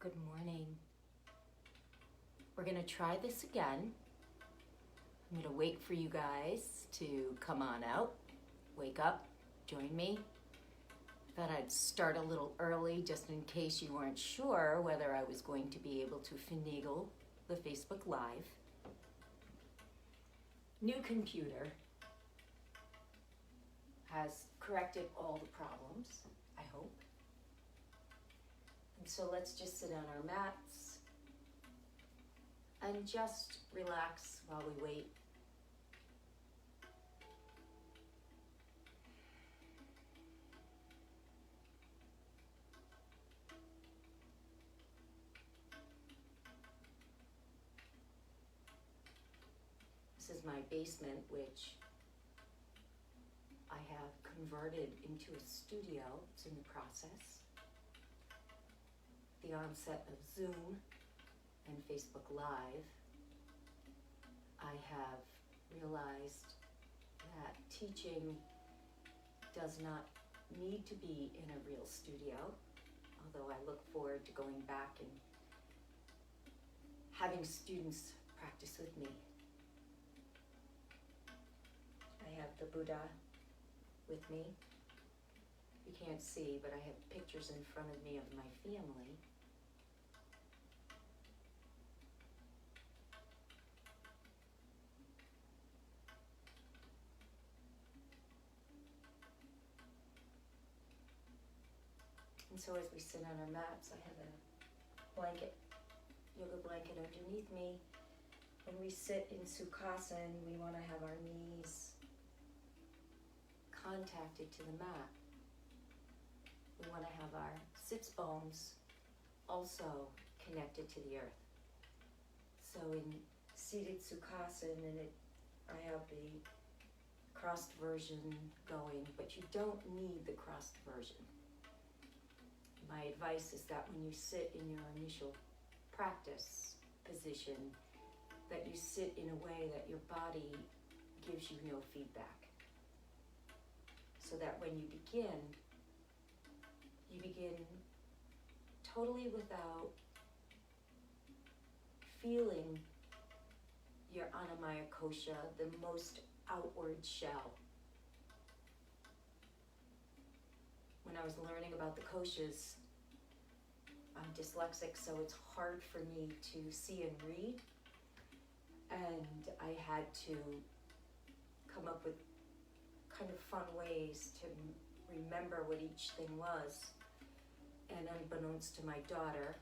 Good morning. We're going to try this again. I'm going to wait for you guys to come on out, wake up, join me. Thought I'd start a little early just in case you weren't sure whether I was going to be able to finagle the Facebook Live. New computer has corrected all the problems, I hope. And so let's just sit on our mats and just relax while we wait. This is my basement, which I have converted into a studio. It's in the process. The onset of Zoom and Facebook Live, I have realized that teaching does not need to be in a real studio, although I look forward to going back and having students practice with me. I have the Buddha with me. You can't see, but I have pictures in front of me of my family. And so as we sit on our mats, I have a blanket, yoga blanket underneath me. When we sit in Sukhasana, we want to have our knees contacted to the mat. We want to have our sits bones also connected to the earth. So in seated Sukhasana, I have the crossed version going, but you don't need the crossed version. My advice is that when you sit in your initial practice position, that you sit in a way that your body gives you no feedback. So that when you begin totally without feeling your Anamaya Kosha, the most outward shell. When I was learning about the koshas, I'm dyslexic, so it's hard for me to see and read. And I had to come up with kind of fun ways to remember what each thing was. And unbeknownst to my daughter,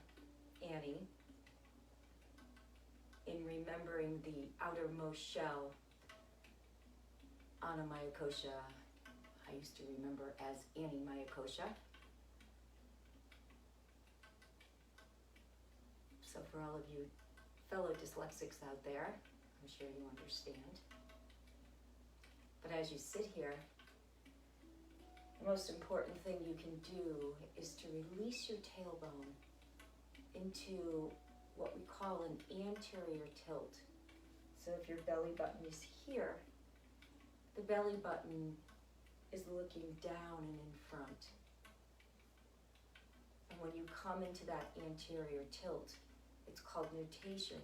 Annie, in remembering the outermost shell, Anamaya Kosha, I used to remember as Annie Maya Kosha. So for all of you fellow dyslexics out there, I'm sure you understand. But as you sit here, the most important thing you can do is to release your tailbone into what we call an anterior tilt. So if your belly button is here, the belly button is looking down and in front. And when you come into that anterior tilt, it's called nutation,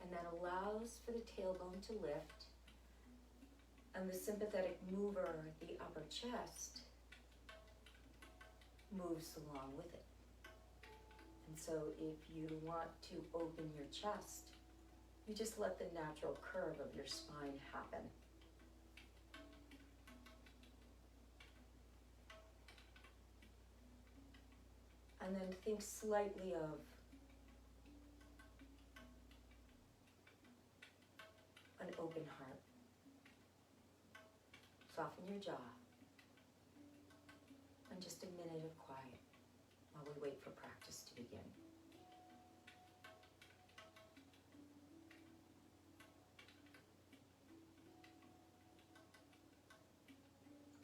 and that allows for the tailbone to lift, and the sympathetic mover, the upper chest, moves along with it. And so if you want to open your chest, you just let the natural curve of your spine happen. And then think slightly of an open heart. Soften your jaw. And just a minute of quiet while we wait for practice to begin.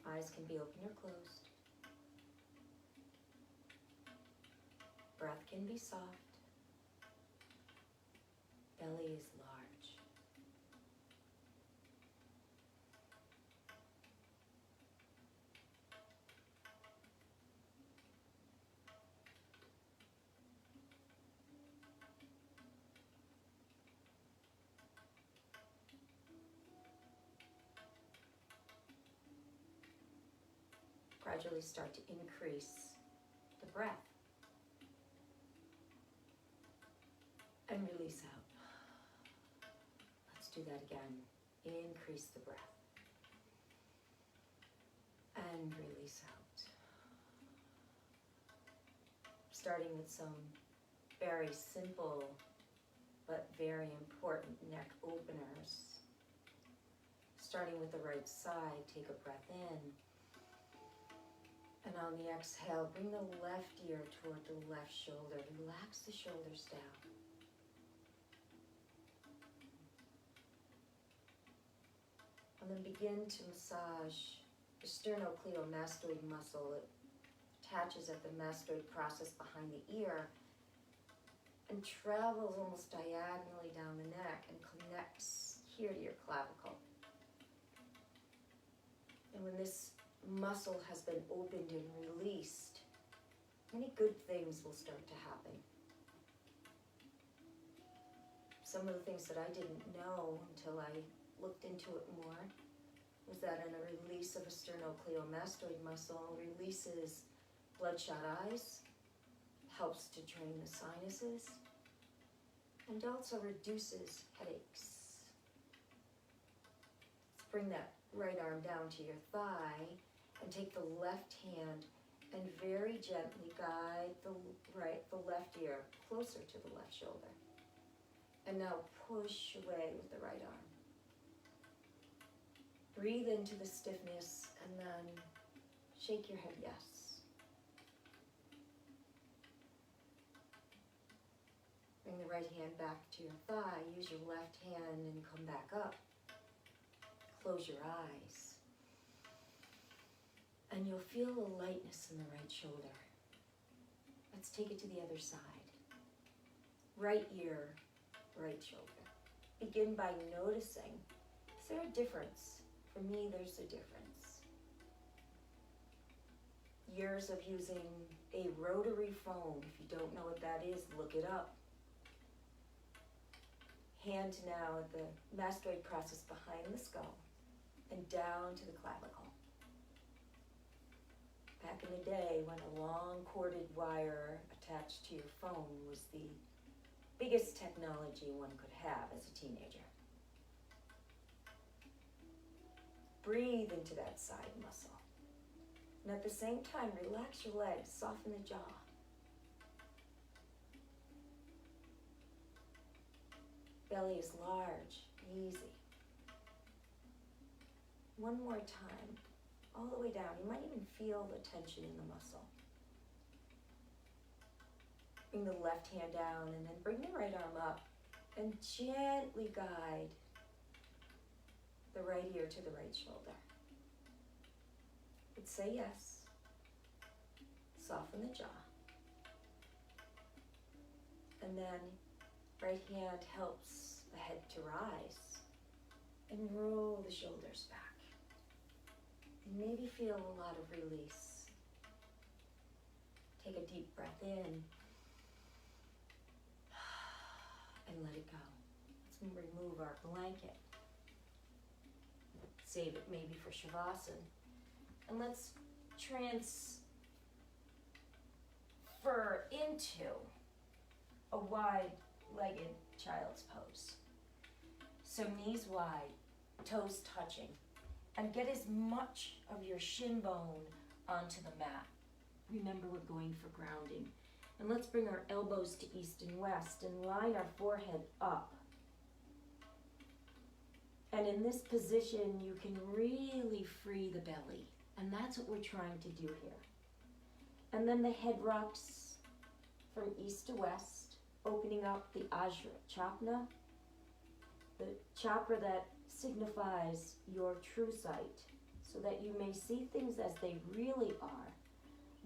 Eyes can be open or closed. Breath can be soft. Belly is large. gradually start to increase the breath. And release out. Let's do that again. Increase the breath. And release out. Starting with some very simple but very important neck openers. Starting with the right side, take a breath in. And on the exhale, bring the left ear toward the left shoulder. Relax the shoulders down. And then begin to massage the sternocleidomastoid muscle. It attaches at the mastoid process behind the ear and travels almost diagonally down the neck and connects here to your clavicle. And when this muscle has been opened and released, many good things will start to happen. Some of the things that I didn't know until I looked into it more was that in a release of a sternocleidomastoid muscle releases bloodshot eyes, helps to drain the sinuses, and also reduces headaches. Let's bring that right arm down to your thigh and take the left hand and very gently guide the left ear closer to the left shoulder. And now push away with the right arm. Breathe into the stiffness and then shake your head yes. Bring the right hand back to your thigh. Use your left hand and come back up. Close your eyes. And you'll feel a lightness in the right shoulder. Let's take it to the other side. Right ear, right shoulder. Begin by noticing, is there a difference? For me, there's a difference. Years of using a rotary phone. If you don't know what that is, look it up. Hand now at the mastoid process behind the skull and down to the clavicle. Back in the day when a long corded wire attached to your phone was the biggest technology one could have as a teenager. Breathe into that side muscle. And at the same time, relax your legs, soften the jaw. Belly is large, easy. One more time, all the way down. You might even feel the tension in the muscle. Bring the left hand down and then bring the right arm up and gently guide the right ear to the right shoulder. But say yes. Soften the jaw. And then right hand helps the head to rise and roll the shoulders back. And maybe feel a lot of release. Take a deep breath in and let it go. Let's remove our blanket. Save it maybe for Shavasana. And let's transfer into a wide-legged child's pose. So knees wide, toes touching, and get as much of your shin bone onto the mat. Remember, we're going for grounding. And let's bring our elbows to east and west and line our forehead up. And in this position, you can really free the belly. And that's what we're trying to do here. And then the head rocks from east to west, opening up the Ajra Chakra, the chakra that signifies your true sight, so that you may see things as they really are,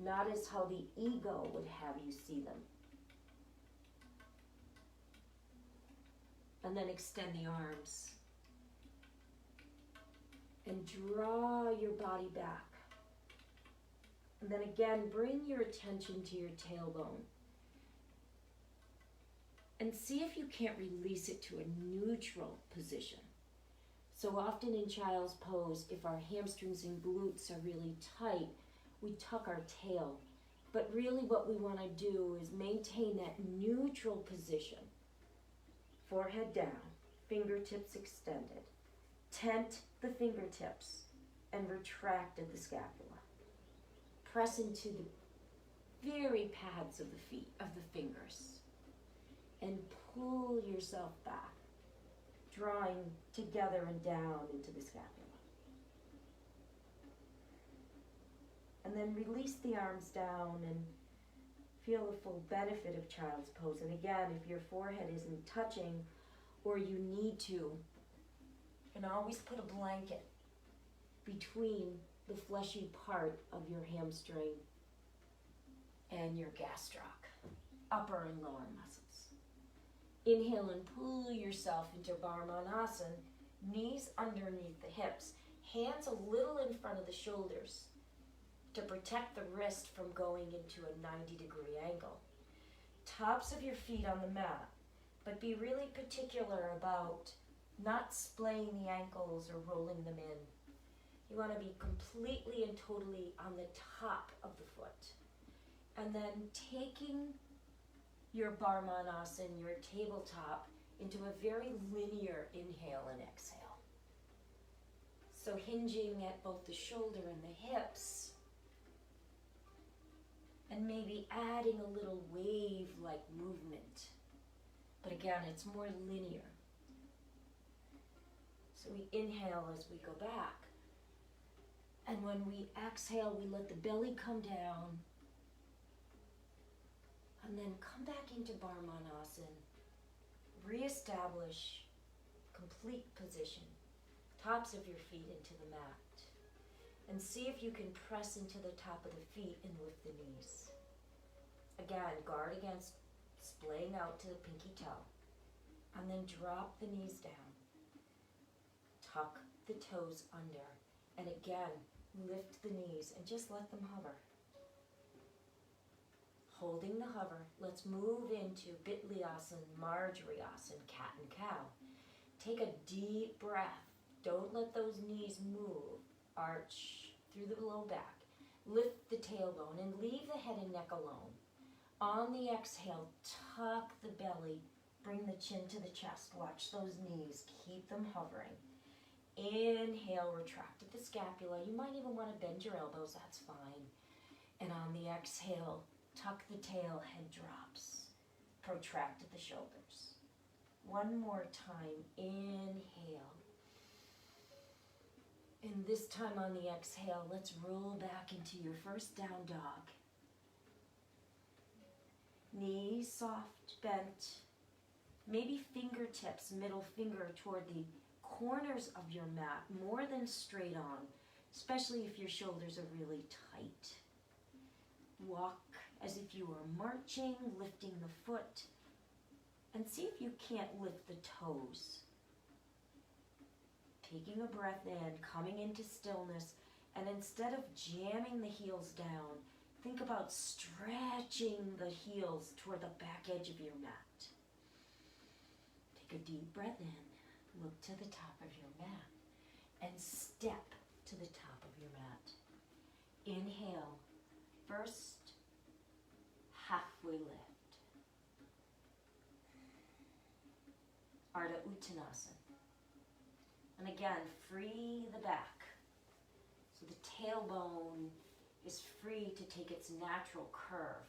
not as how the ego would have you see them. And then extend the arms. And draw your body back. And then again, bring your attention to your tailbone. And see if you can't release it to a neutral position. So often in child's pose, if our hamstrings and glutes are really tight, we tuck our tail. But really what we want to do is maintain that neutral position. Forehead down, fingertips extended. Tent the fingertips and retract at the scapula. Press into the very pads of the feet, of the fingers. And pull yourself back, drawing together and down into the scapula. And then release the arms down and feel the full benefit of child's pose. And again, if your forehead isn't touching or you need to, and always put a blanket between the fleshy part of your hamstring and your gastroc, upper and lower muscles. Inhale and pull yourself into Barsmanasana, knees underneath the hips, hands a little in front of the shoulders to protect the wrist from going into a 90-degree angle. Tops of your feet on the mat, but be really particular about not splaying the ankles or rolling them in. You want to be completely and totally on the top of the foot. And then taking your Barsmanasana, your tabletop, into a very linear inhale and exhale. So hinging at both the shoulder and the hips, and maybe adding a little wave-like movement. But again, it's more linear. So we inhale as we go back. And when we exhale, we let the belly come down. And then come back into Barsmanasana. Reestablish complete position. Tops of your feet into the mat. And see if you can press into the top of the feet and lift the knees. Again, guard against splaying out to the pinky toe. And then drop the knees down. Tuck the toes under. And again, lift the knees and just let them hover. Holding the hover, let's move into Bitlyasana, Marjariasana, cat and cow. Take a deep breath. Don't let those knees move. Arch through the low back. Lift the tailbone and leave the head and neck alone. On the exhale, tuck the belly. Bring the chin to the chest. Watch those knees. Keep them hovering. Inhale, retract at the scapula. You might even want to bend your elbows. That's fine. And on the exhale, tuck the tail, head drops. Protract at the shoulders. One more time. Inhale. And this time on the exhale, let's roll back into your first down dog. Knees soft, bent. Maybe fingertips, middle finger toward the corners of your mat, more than straight on, especially if your shoulders are really tight. Walk as if you were marching, lifting the foot, and see if you can't lift the toes. Taking a breath in, coming into stillness, and instead of jamming the heels down, think about stretching the heels toward the back edge of your mat. Take a deep breath in, look to the top of your mat, and step to the top of your mat. Inhale, first halfway lift. Ardha Uttanasana. And again, free the back. So the tailbone is free to take its natural curve.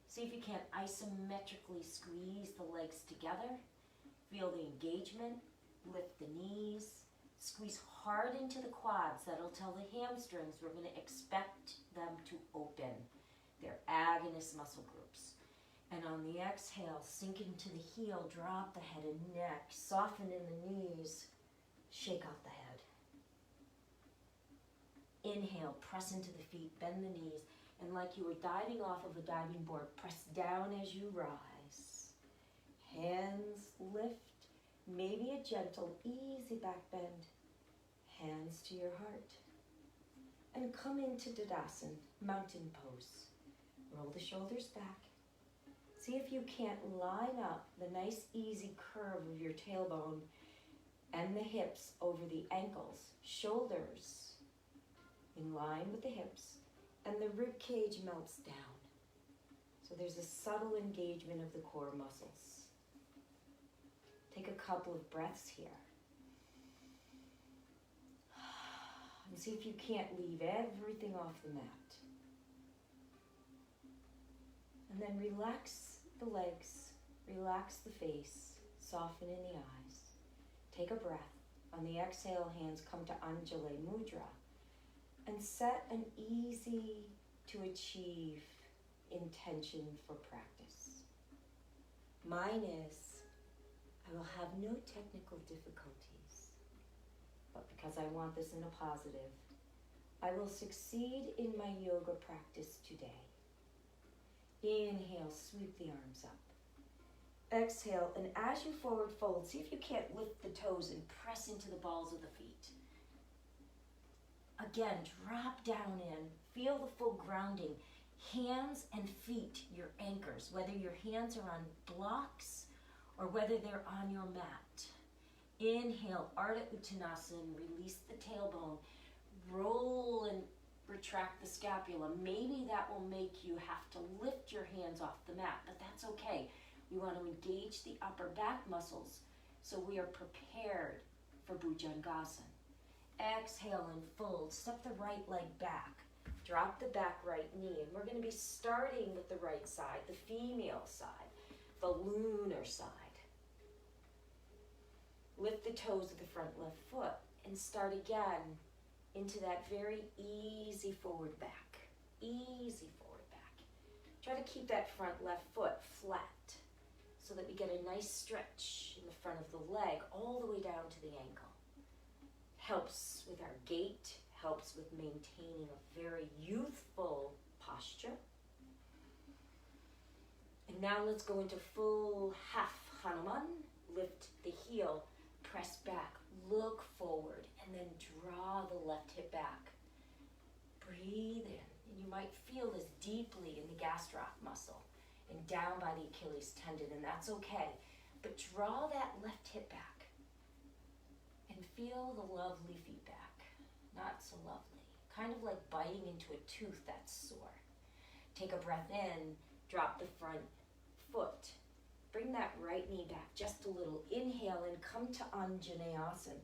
See if you can't isometrically squeeze the legs together. Feel the engagement. Lift the knees. Squeeze hard into the quads. That'll tell the hamstrings we're going to expect them to open. They're agonist muscle groups. And on the exhale, sink into the heel, drop the head and neck, soften in the knees. Shake out the head. Inhale, press into the feet, bend the knees, and like you were diving off of a diving board, press down as you rise. Hands lift, maybe a gentle, easy back bend. Hands to your heart. And come into Tadasana, mountain pose. Roll the shoulders back. See if you can't line up the nice, easy curve of your tailbone and the hips over the ankles, shoulders in line with the hips, and the rib cage melts down. So there's a subtle engagement of the core muscles. Take a couple of breaths here. And see if you can't leave everything off the mat. And then relax the legs, relax the face, soften in the eyes. Take a breath. On the exhale, hands come to Anjali Mudra. And set an easy to achieve intention for practice. Mine is, I will have no technical difficulties, but because I want this in a positive, I will succeed in my yoga practice today. Inhale, sweep the arms up. Exhale, and as you forward fold, see if you can't lift the toes and press into the balls of the feet. Again, drop down in, feel the full grounding. Hands and feet, your anchors, whether your hands are on blocks or whether they're on your mat. Inhale, Ardha Uttanasana, release the tailbone, roll and retract the scapula. Maybe that will make you have to lift your hands off the mat, but that's okay. We want to engage the upper back muscles so we are prepared for Bhujangasana. Exhale and fold. Step the right leg back. Drop the back right knee. And we're going to be starting with the right side, the female side, the lunar side. Lift the toes of the front left foot and start again into that very easy forward back. Easy forward back. Try to keep that front left foot flat so that we get a nice stretch in the front of the leg all the way down to the ankle. Helps with our gait, helps with maintaining a very youthful posture. And now let's go into full half Hanuman. Lift the heel, press back, look forward, and then draw the left hip back. Breathe in, and you might feel this deeply in the gastroc muscle and down by the Achilles tendon, and that's okay. But draw that left hip back. And feel the lovely feedback. Not so lovely. Kind of like biting into a tooth that's sore. Take a breath in, drop the front foot. Bring that right knee back just a little. Inhale and come to Anjaneyasana.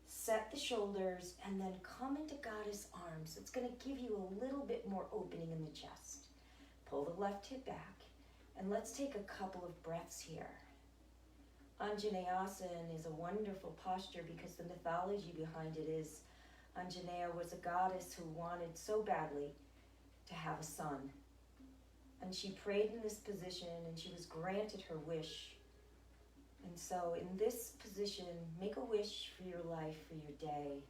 Set the shoulders and then come into goddess arms. It's going to give you a little bit more opening in the chest. Pull the left hip back and let's take a couple of breaths here. Anjaneyasana is a wonderful posture because the mythology behind it is Anjaneya was a goddess who wanted so badly to have a son. And she prayed in this position and she was granted her wish. And so in this position, make a wish for your life, for your day.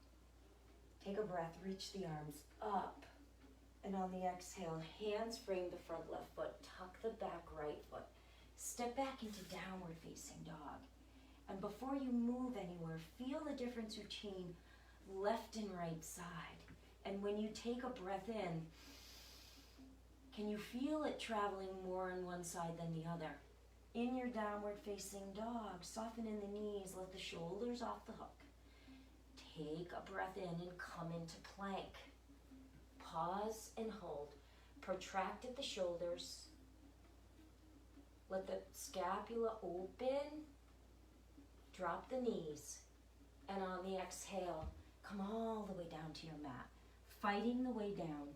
Take a breath, reach the arms up. And on the exhale, hands frame the front left foot, tuck the back right foot. Step back into downward facing dog. And before you move anywhere, feel the difference between left and right side. And when you take a breath in, can you feel it traveling more on one side than the other? In your downward facing dog, soften in the knees, let the shoulders off the hook. Take a breath in and come into plank. Pause and hold. Protract at the shoulders. Let the scapula open. Drop the knees. And on the exhale, come all the way down to your mat. Fighting the way down.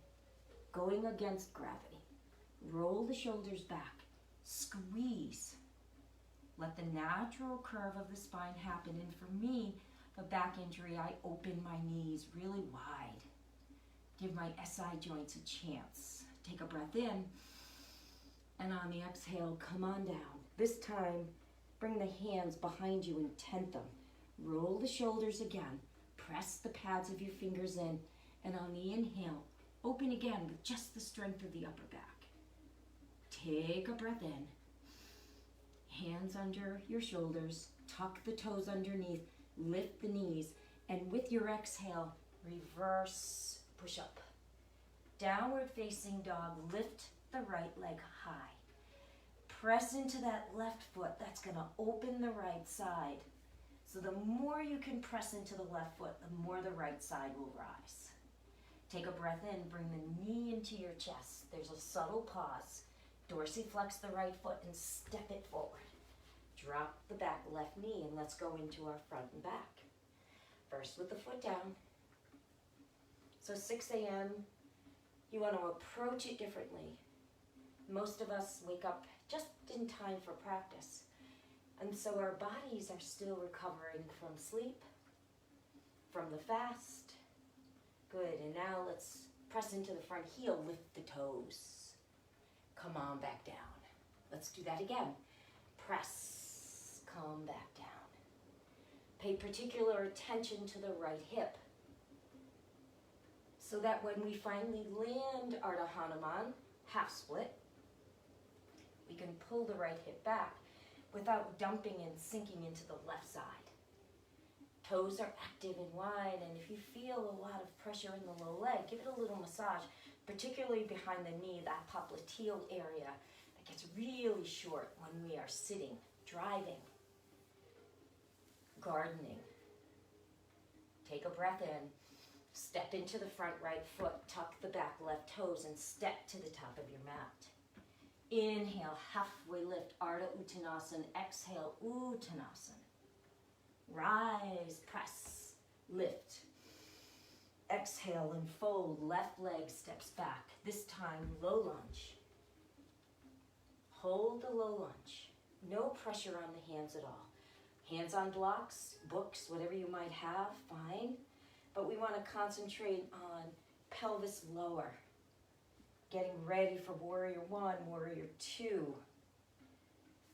Going against gravity. Roll the shoulders back. Squeeze. Let the natural curve of the spine happen. And for me, the back injury, I open my knees really wide. Give my SI joints a chance. Take a breath in. And on the exhale, come on down. This time, bring the hands behind you and tent them. Roll the shoulders again. Press the pads of your fingers in. And on the inhale, open again with just the strength of the upper back. Take a breath in. Hands under your shoulders. Tuck the toes underneath. Lift the knees. And with your exhale, reverse push up. Downward facing dog. Lift the right leg high. Press into that left foot. That's going to open the right side. So the more you can press into the left foot, the more the right side will rise. Take a breath in, bring the knee into your chest. There's a subtle pause. Dorsiflex the right foot and step it forward. Drop the back left knee and let's go into our front and back. First with the foot down. So 6 a.m., you want to approach it differently. Most of us wake up just in time for practice. And so our bodies are still recovering from sleep, from the fast. Good, and now let's press into the front heel, lift the toes. Come on back down. Let's do that again. Press, come back down. Pay particular attention to the right hip so that when we finally land Ardha Hanuman, half split, we can pull the right hip back without dumping and sinking into the left side. Toes are active and wide, and if you feel a lot of pressure in the low leg, give it a little massage, particularly behind the knee, that popliteal area that gets really short when we are sitting, driving, gardening. Take a breath in, step into the front right foot, tuck the back left toes, and step to the top of your mat. Inhale, halfway lift, Ardha Uttanasana. Exhale, Uttanasana. Rise, press, lift. Exhale and fold. Left leg steps back. This time, low lunge. Hold the low lunge. No pressure on the hands at all. Hands on blocks, books, whatever you might have, fine. But we want to concentrate on pelvis lower. Getting ready for warrior one, warrior two.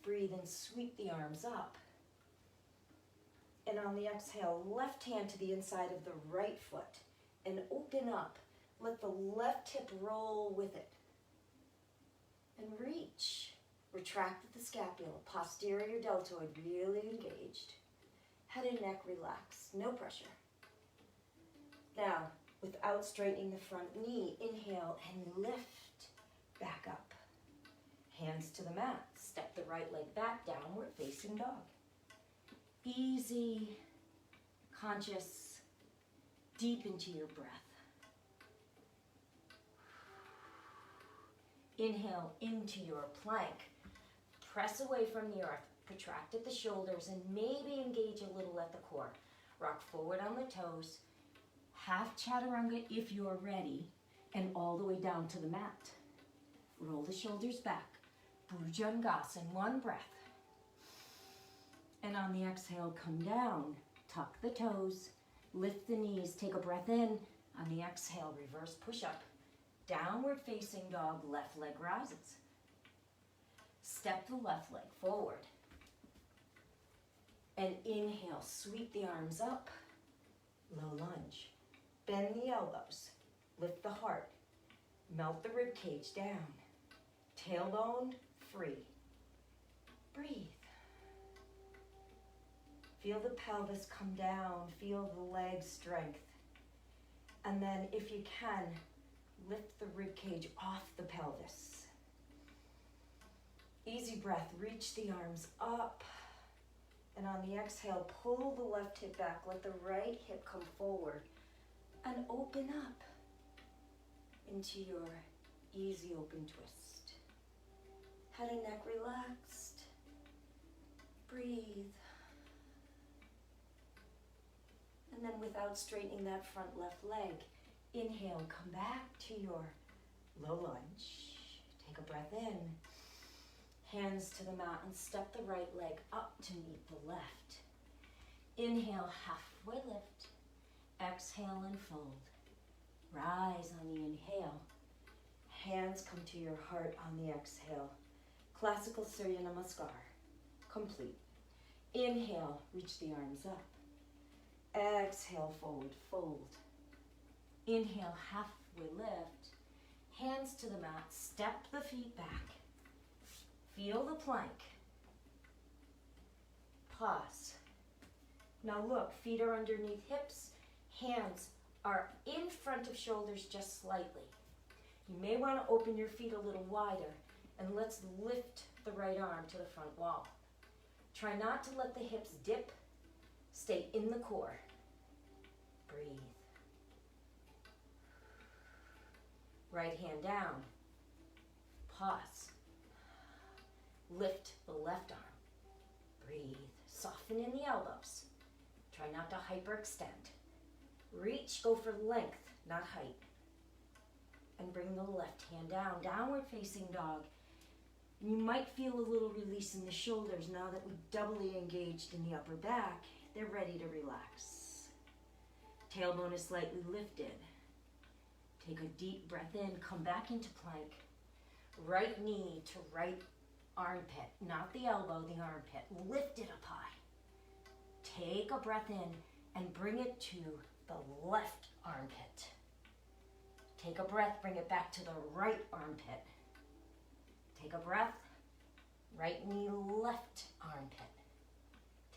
Breathe and sweep the arms up. And on the exhale, left hand to the inside of the right foot and open up. Let the left hip roll with it. And reach. Retract at the scapula, posterior deltoid really engaged. Head and neck relaxed, no pressure. Now, without straightening the front knee, inhale and lift back up. Hands to the mat. Step the right leg back, downward facing dog. Easy, conscious, deep into your breath. Inhale into your plank. Press away from the earth. Protract at the shoulders and maybe engage a little at the core. Rock forward on the toes. Half chaturanga if you're ready, and all the way down to the mat. Roll the shoulders back. Bhujangasana, one breath. And on the exhale, come down. Tuck the toes. Lift the knees. Take a breath in. On the exhale, reverse push-up. Downward facing dog, left leg rises. Step the left leg forward. And inhale, sweep the arms up. Low lunge. Bend the elbows. Lift the heart. Melt the rib cage down. Tailbone free. Breathe. Feel the pelvis come down. Feel the leg strength. And then, if you can, lift the rib cage off the pelvis. Easy breath. Reach the arms up. And on the exhale, pull the left hip back. Let the right hip come forward. And open up into your easy open twist. Head and neck relaxed. Breathe. And then without straightening that front left leg, inhale, come back to your low lunge. Take a breath in. Hands to the mat and step the right leg up to meet the left. Inhale, halfway lift. Exhale and fold. Rise on the inhale. Hands come to your heart on the exhale. Classical Surya Namaskar. Complete. Inhale, reach the arms up. Exhale, forward fold. Inhale, halfway lift. Hands to the mat. Step the feet back. Feel the plank. Pause. Now look, feet are underneath hips. Hands are in front of shoulders just slightly. You may want to open your feet a little wider, and let's lift the right arm to the front wall. Try not to let the hips dip. Stay in the core. Breathe. Right hand down. Pause. Lift the left arm. Breathe. Soften in the elbows. Try not to hyperextend. Reach, go for length, not height. And bring the left hand down. Downward facing dog. You might feel a little release in the shoulders now that we've doubly engaged in the upper back. They're ready to relax. Tailbone is slightly lifted. Take a deep breath in, come back into plank. Right knee to right armpit, not the elbow, the armpit. Lift it up high. Take a breath in and bring it to the left armpit. Take a breath, bring it back to the right armpit. Take a breath, right knee, left armpit.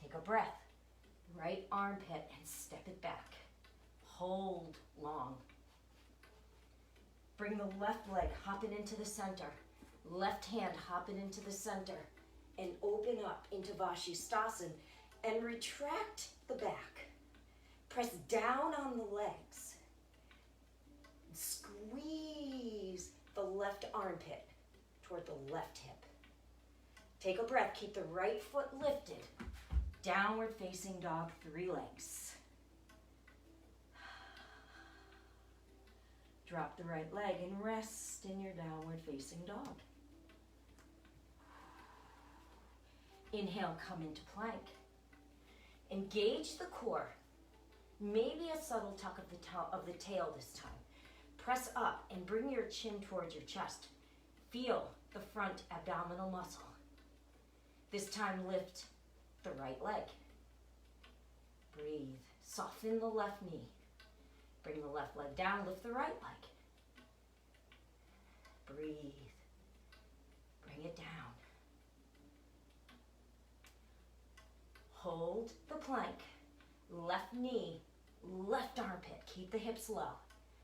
Take a breath, right armpit, and step it back. Hold long. Bring the left leg, hop it into the center. Left hand, hop it into the center. And open up into Vashisthasana and retract the back. Press down on the legs. Squeeze the left armpit toward the left hip. Take a breath, keep the right foot lifted. Downward facing dog, 3 legs. Drop the right leg and rest in your downward facing dog. Inhale, come into plank. Engage the core. Maybe a subtle tuck of the tail this time. Press up and bring your chin towards your chest. Feel the front abdominal muscle. This time lift the right leg. Breathe. Soften the left knee. Bring the left leg down, lift the right leg. Breathe. Bring it down. Hold the plank. Left knee, left armpit. Keep the hips low.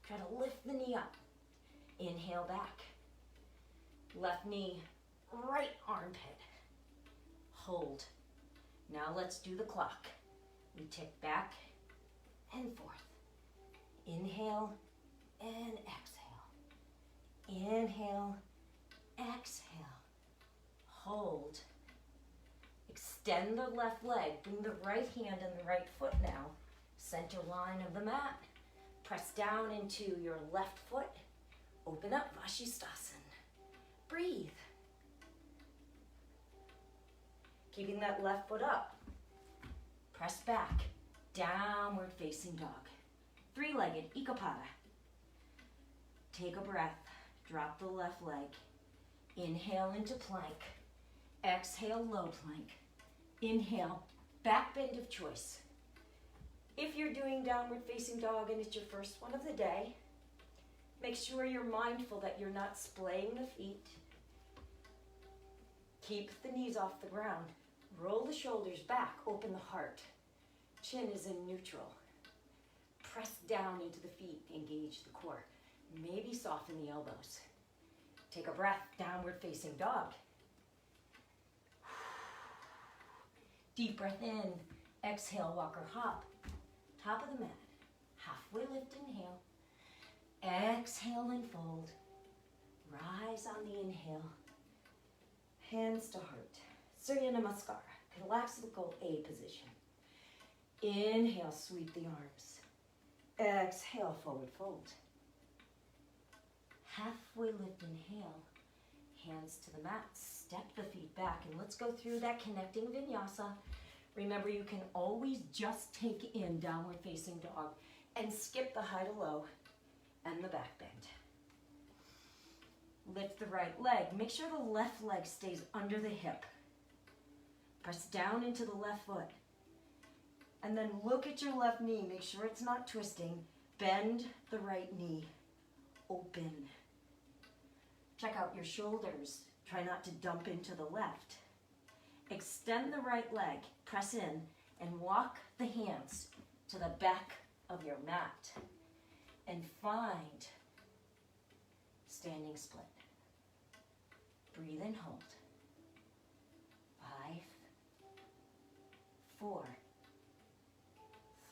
Try to lift the knee up. Inhale back. Left knee, right armpit. Hold. Now let's do the clock. We tick back and forth. Inhale and exhale. Inhale, exhale. Hold. Extend the left leg. Bring the right hand and the right foot now. Center line of the mat. Press down into your left foot. Open up, Vashisthasana. Breathe. Keeping that left foot up. Press back. Downward facing dog. 3-legged, Ekapada. Take a breath. Drop the left leg. Inhale into plank. Exhale, low plank. Inhale, back bend of choice. If you're doing downward facing dog and it's your first one of the day, make sure you're mindful that you're not splaying the feet. Keep the knees off the ground. Roll the shoulders back, open the heart. Chin is in neutral. Press down into the feet, engage the core. Maybe soften the elbows. Take a breath, downward facing dog. Deep breath in, exhale, walk or hop. Top of the mat, halfway lift, inhale. Exhale and fold. Rise on the inhale. Hands to heart. Surya Namaskara, Kalaksaval A position. Inhale, sweep the arms. Exhale, forward fold. Halfway lift, inhale. Hands to the mat, step the feet back, and let's go through that connecting vinyasa. Remember, you can always just take in downward facing dog and skip the high to low and the back bend. Lift the right leg. Make sure the left leg stays under the hip. Press down into the left foot. And then look at your left knee. Make sure it's not twisting. Bend the right knee. Open. Check out your shoulders. Try not to dump into the left. Extend the right leg. Press in and walk the hands to the back of your mat. And find standing split. Breathe and hold. 5, 4,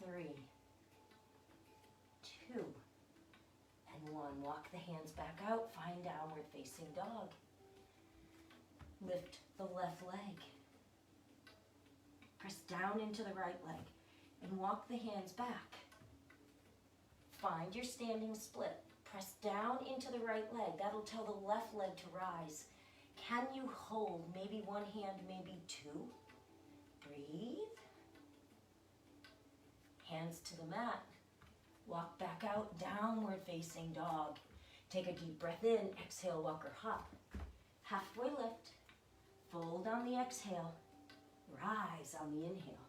3, 2, and 1. Walk walk the hands back out, find downward facing dog. Lift the left leg. Press down into the right leg and walk the hands back. Find your standing split. Press down into the right leg. That'll tell the left leg to rise. Can you hold maybe one hand, maybe two? Breathe. Hands to the mat. Walk back out, downward facing dog. Take a deep breath in, exhale, walk or hop. Halfway lift, fold on the exhale, rise on the inhale.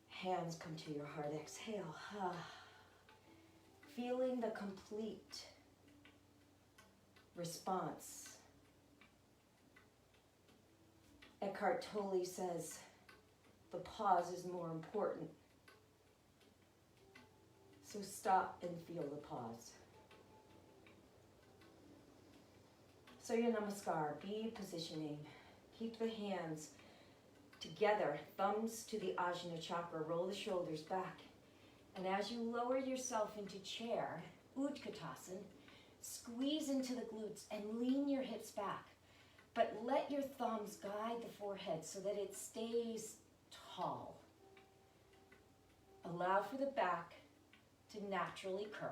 Hands come to your heart, exhale. Feeling the complete response. Eckhart Tolle says, the pause is more important. So stop and feel the pause. Surya Namaskar, be positioning. Keep the hands together, thumbs to the Ajna chakra, roll the shoulders back. And as you lower yourself into chair, Utkatasana, squeeze into the glutes and lean your hips back. But let your thumbs guide the forehead so that it stays tall. Allow for the back to naturally curve.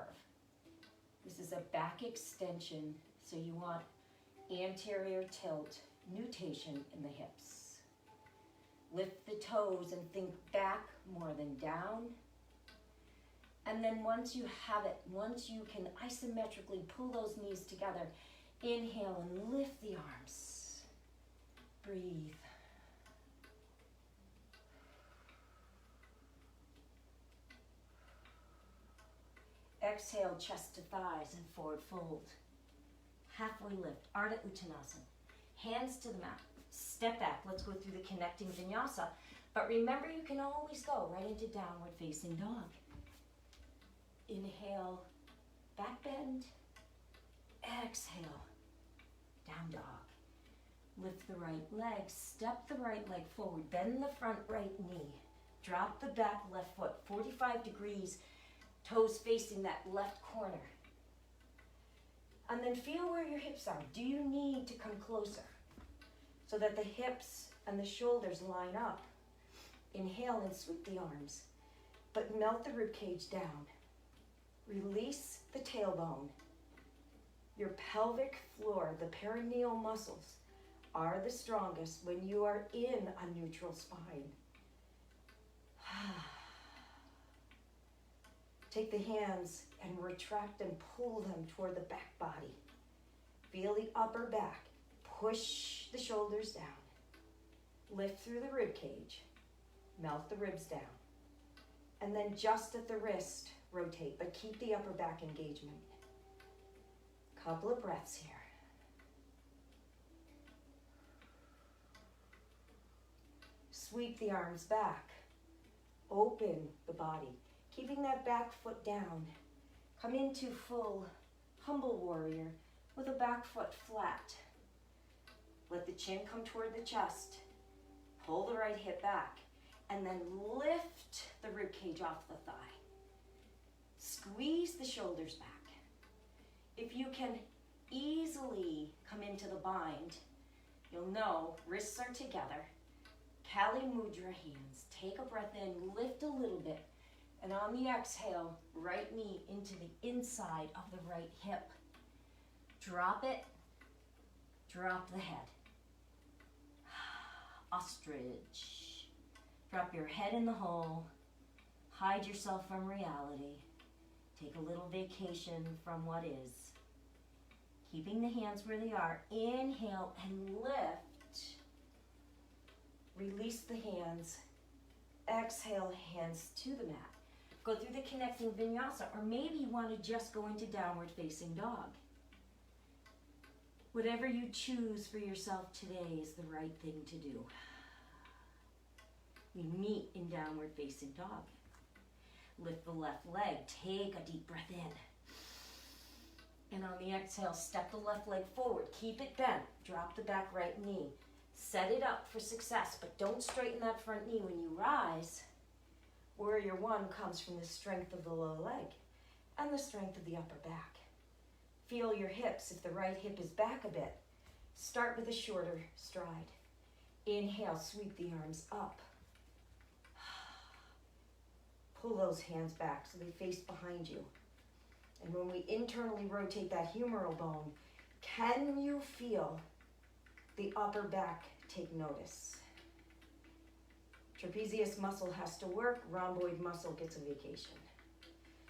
This is a back extension, so you want anterior tilt, nutation in the hips. Lift the toes and think back more than down. And then once you have it, once you can isometrically pull those knees together, inhale and lift the arms. Breathe. Exhale, chest to thighs and forward fold. Halfway lift, Ardha Uttanasana. Hands to the mat. Step back. Let's go through the connecting vinyasa. But remember, you can always go right into downward facing dog. Inhale, back bend. Exhale, down dog. Lift the right leg. Step the right leg forward. Bend the front right knee. Drop the back left foot 45 degrees. Toes facing that left corner. And then feel where your hips are. Do you need to come closer so that the hips and the shoulders line up? Inhale and sweep the arms, but melt the rib cage down. Release the tailbone. Your pelvic floor, the perineal muscles, are the strongest when you are in a neutral spine. Take the hands and retract and pull them toward the back body. Feel the upper back. Push the shoulders down. Lift through the rib cage. Melt the ribs down. And then just at the wrist, rotate, but keep the upper back engagement. Couple of breaths here. Sweep the arms back. Open the body. Keeping that back foot down. Come into full humble warrior with a back foot flat. Let the chin come toward the chest. Pull the right hip back. And then lift the rib cage off the thigh. Squeeze the shoulders back. If you can easily come into the bind, you'll know wrists are together. Kali Mudra hands. Take a breath in, lift a little bit. And on the exhale, right knee into the inside of the right hip. Drop it, drop the head. Ostrich. Drop your head in the hole. Hide yourself from reality. Take a little vacation from what is. Keeping the hands where they are. Inhale and lift. Release the hands. Exhale, hands to the mat. Go through the connecting vinyasa, or maybe you want to just go into downward facing dog. Whatever you choose for yourself today is the right thing to do. We meet in downward facing dog. Lift the left leg, take a deep breath in. And on the exhale, step the left leg forward, keep it bent, drop the back right knee. Set it up for success, but don't straighten that front knee when you rise. Warrior one comes from the strength of the lower leg and the strength of the upper back. Feel your hips. If the right hip is back a bit, start with a shorter stride. Inhale, sweep the arms up. Pull those hands back so they face behind you. And when we internally rotate that humeral bone, can you feel the upper back take notice? Trapezius muscle has to work, rhomboid muscle gets a vacation.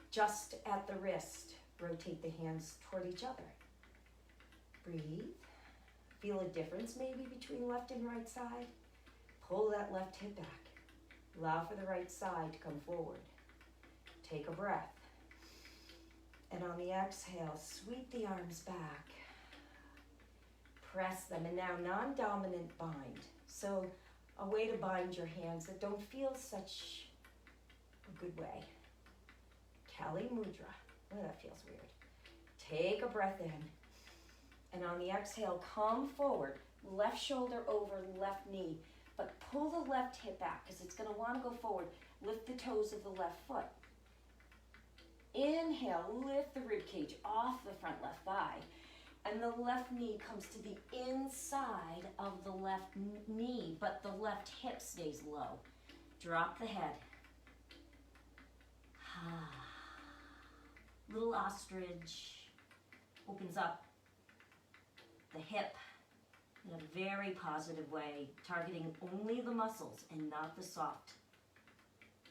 Just at the wrist, rotate the hands toward each other. Breathe. Feel a difference maybe between left and right side. Pull that left hip back. Allow for the right side to come forward. Take a breath. And on the exhale, sweep the arms back. Press them, and now non-dominant bind. So a way to bind your hands that don't feel such a good way. Kali Mudra. Oh, that feels weird. Take a breath in. And on the exhale, come forward. Left shoulder over left knee. But pull the left hip back because it's going to want to go forward. Lift the toes of the left foot. Inhale, lift the rib cage off the front left thigh. And the left knee comes to the inside of the left knee, but the left hip stays low. Drop the head. Little ostrich opens up the hip in a very positive way, targeting only the muscles and not the soft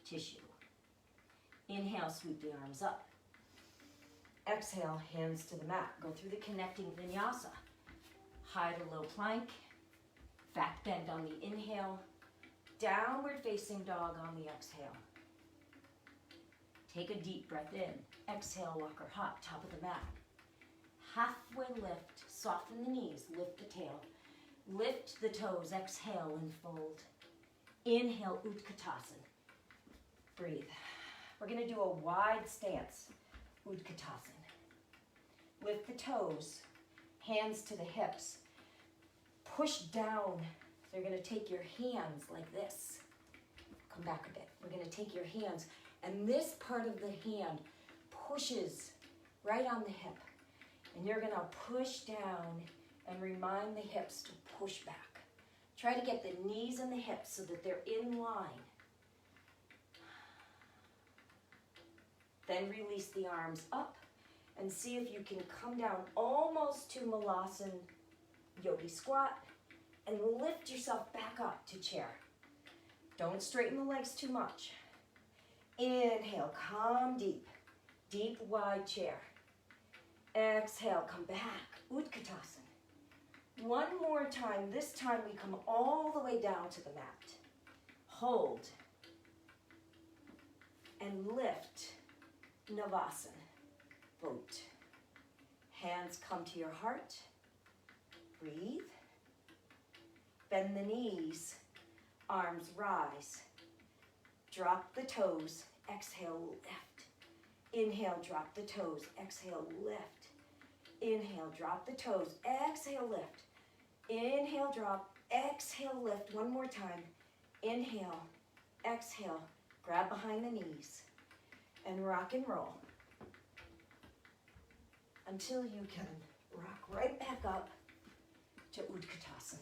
tissue. Inhale, sweep the arms up. Exhale, hands to the mat. Go through the connecting vinyasa. High to low plank. Back bend on the inhale. Downward facing dog on the exhale. Take a deep breath in. Exhale, walker hop, top of the mat. Halfway lift, soften the knees, lift the tail. Lift the toes, exhale and fold. Inhale, Utkatasana. Breathe. We're going to do a wide stance, Utkatasana. Lift the toes, hands to the hips. Push down. So you're going to take your hands like this. Come back a bit. We're going to take your hands, and this part of the hand pushes right on the hip. And you're going to push down and remind the hips to push back. Try to get the knees and the hips so that they're in line. Then release the arms up and see if you can come down almost to Malasana Yogi Squat and lift yourself back up to chair. Don't straighten the legs too much. Inhale, come deep. Deep, wide chair. Exhale, come back. Utkatasana. One more time. This time we come all the way down to the mat. Hold. And lift. Navasana. Float. Hands come to your heart. Breathe. Bend the knees. Arms rise. Drop the toes. Exhale, lift. Inhale, drop the toes. Exhale, lift. Inhale, drop the toes. Exhale, lift. Inhale, drop. Exhale, lift. One more time. Inhale. Exhale. Grab behind the knees. And rock and roll. Until you can rock right back up to Utkatasana.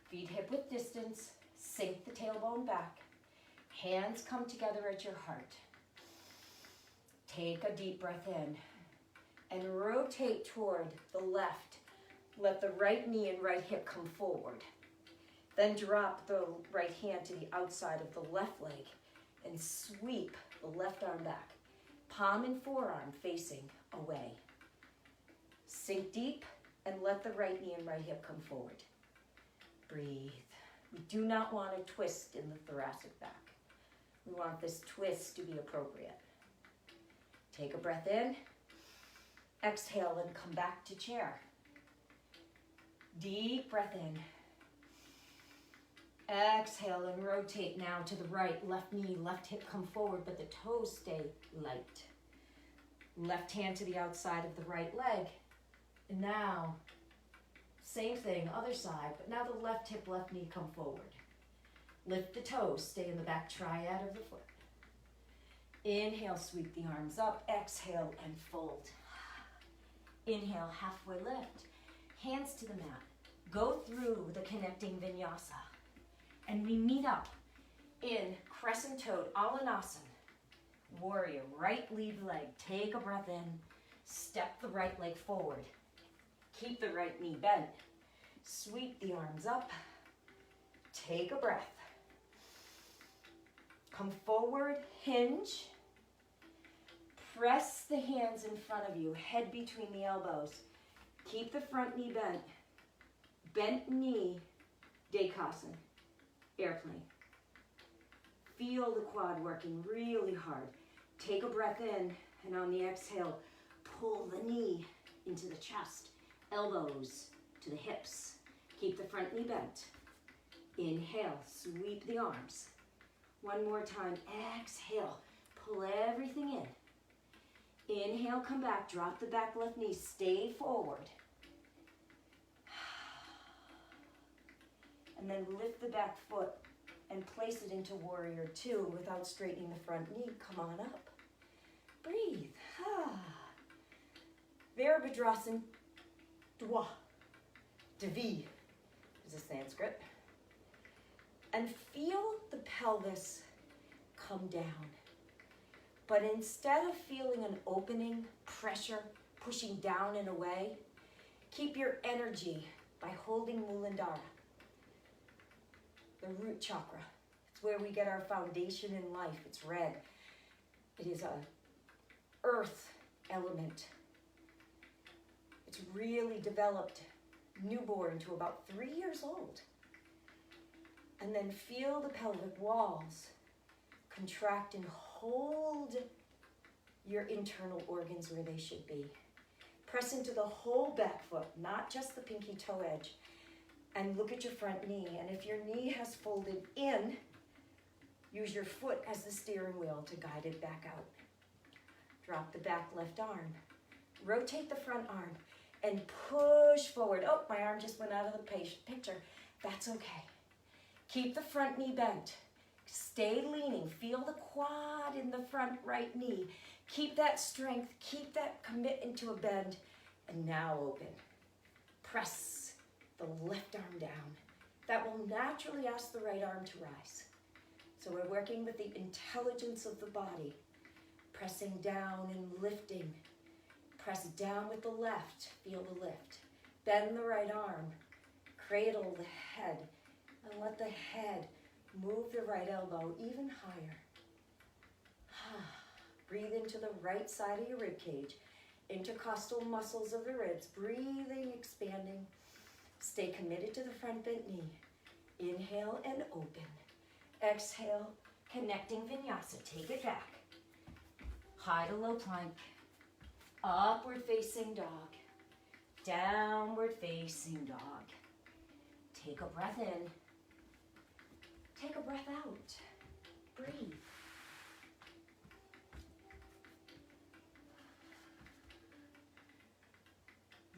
Feet hip width distance. Sink the tailbone back. Hands come together at your heart. Take a deep breath in and rotate toward the left. Let the right knee and right hip come forward. Then drop the right hand to the outside of the left leg and sweep the left arm back. Palm and forearm facing away. Sink deep and let the right knee and right hip come forward. Breathe. We do not want a twist in the thoracic back. We want this twist to be appropriate. Take a breath in. Exhale and come back to chair. Deep breath in. Exhale and rotate now to the right. Left knee, left hip come forward, but the toes stay light. Left hand to the outside of the right leg. And now, same thing, other side, but now the left hip, left knee come forward. Lift the toes, stay in the back triad of the foot. Inhale, sweep the arms up. Exhale and fold. Inhale, halfway lift. Hands to the mat. Go through the connecting vinyasa. And we meet up in crescent toad, Alanasana. Warrior, right lead leg. Take a breath in. Step the right leg forward. Keep the right knee bent. Sweep the arms up. Take a breath. Come forward, hinge. Press the hands in front of you, head between the elbows. Keep the front knee bent. Bent knee, Dekasana, airplane. Feel the quad working really hard. Take a breath in, and on the exhale, pull the knee into the chest, elbows to the hips. Keep the front knee bent. Inhale, sweep the arms. One more time, exhale, pull everything in. Inhale, come back, drop the back left knee, stay forward. And then lift the back foot and place it into warrior two without straightening the front knee. Come on up. Breathe. Virabhadrasana Dwa. Devi is a Sanskrit. And feel the pelvis come down. But instead of feeling an opening, pressure, pushing down and away, keep your energy by holding Muladhara, the root chakra. It's where we get our foundation in life. It's red. It is a earth element. It's really developed newborn to about 3 years old. And then feel the pelvic walls contract and hold your internal organs where they should be. Press into the whole back foot, not just the pinky toe edge. And look at your front knee. And if your knee has folded in, use your foot as the steering wheel to guide it back out. Drop the back left arm. Rotate the front arm and push forward. Oh, my arm just went out of the picture. That's okay. Keep the front knee bent. Stay leaning. Feel the quad in the front right knee. Keep that strength. Keep that commitment to a bend. And now open. Press the left arm down. That will naturally ask the right arm to rise. So we're working with the intelligence of the body. Pressing down and lifting. Press down with the left. Feel the lift. Bend the right arm. Cradle the head. And let the head move the right elbow even higher. Breathe into the right side of your rib cage. Intercostal muscles of the ribs. Breathing, expanding. Stay committed to the front bent knee. Inhale and open. Exhale, connecting vinyasa. Take it back. High to low plank. Upward facing dog. Downward facing dog. Take a breath in. Take a breath out. Breathe.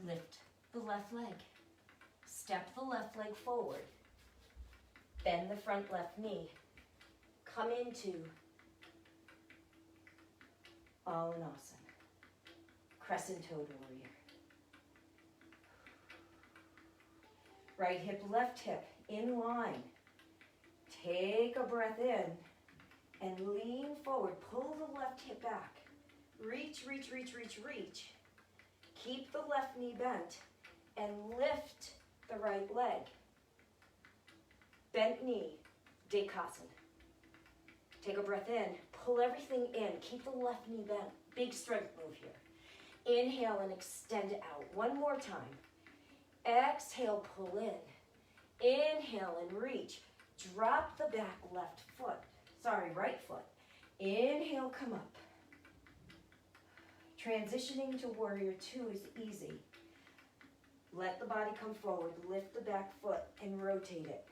Lift the left leg. Step the left leg forward. Bend the front left knee. Come into Alanasana. Crescent toad warrior. Right hip, left hip in line. Take a breath in and lean forward. Pull the left hip back. Reach, reach, reach, reach, reach. Keep the left knee bent and lift the right leg. Bent knee, Dekasana. Take a breath in. Pull everything in. Keep the left knee bent. Big strength move here. Inhale and extend it out. One more time. Exhale, pull in. Inhale and reach. Drop the back right foot. Inhale, come up. Transitioning to warrior two is easy. Let the body come forward. Lift the back foot and rotate it.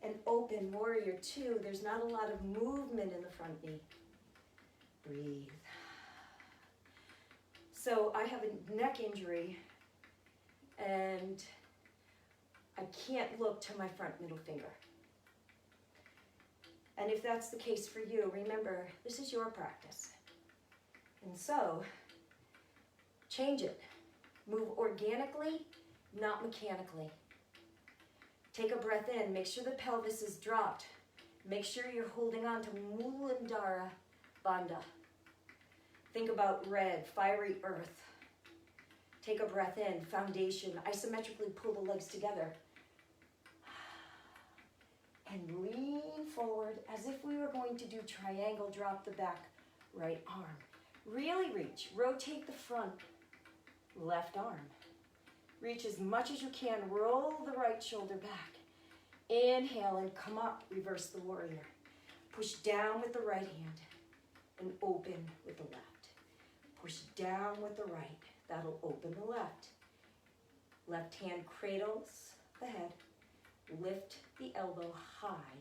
And open warrior two. There's not a lot of movement in the front knee. Breathe. So I have a neck injury and I can't look to my front middle finger. And if that's the case for you, remember, this is your practice. And so, change it. Move organically, not mechanically. Take a breath in. Make sure the pelvis is dropped. Make sure you're holding on to Muladhara Bandha. Think about red, fiery earth. Take a breath in, foundation. Isometrically pull the legs together. And lean forward as if we were going to do triangle, drop the back right arm. Really reach, rotate the front left arm. Reach as much as you can, roll the right shoulder back. Inhale and come up, reverse the warrior. Push down with the right hand and open with the left. Push down with the right, that'll open the left. Left hand cradles the head. Lift the elbow high.